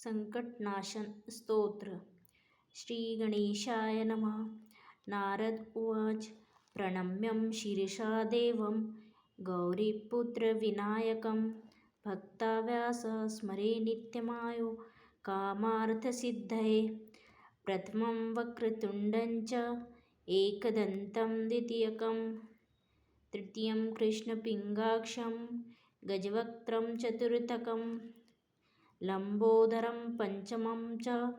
संकटनाशन स्तोत्र। श्रीगणेशाय नमः। नारद उवाच प्रणम्यं शिरसा देवं गौरीपुत्रविनायकं भक्ताव्यास स्मरे नित्यमायो कामार्थसिद्धये। प्रथमं वक्रतुण्डं च एकदन्तं द्वितीयकं तृतीयं कृष्णपिङ्गाक्षं गजवक्त्रं चतुर्थकं लम्बोदरं पञ्चमं च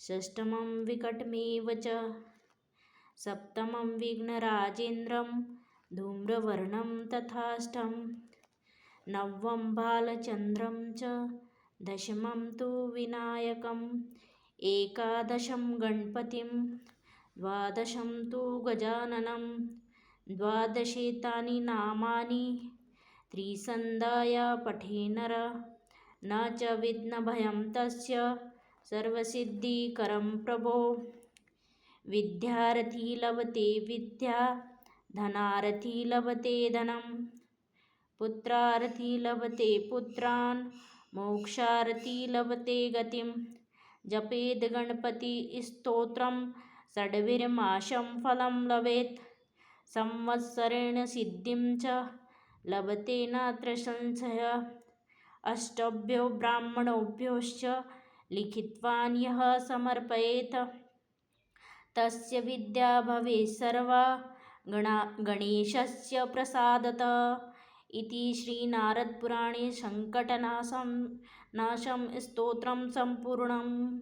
षष्ठमं विकटमेव च सप्तमं विघ्नराजेन्द्रं धूम्रवर्णं तथाष्टं नवमं बालचन्द्रं च दशमं तु विनायकम् एकादशं गणपतिं द्वादशं तु गजाननं द्वादशेतानि नामानि त्रिसन्ध्याया पठे नरः न च विघ्नभयं तस्य सर्वसिद्धिकरं प्रभो। विद्यार्थी लभते विद्या धनार्थी लभते धनं पुत्रार्थी लभते पुत्रान् मोक्षार्थी लभते गतिं। जपेद गणपति स्तोत्रं षड्भिर्मासं फलं लभेत् संवत्सरेण सिद्धिं च लभते नात्र संशयः। अष्टभ्यो ब्राह्मणोभ्योश्च लिखित्वान् यः समर्पयेत् तस्य विद्या भवेत् सर्वा गणेशस्य प्रसादतः। इति श्रीनारदपुराणे संकटनाशं स्तोत्रं सम्पूर्णम्।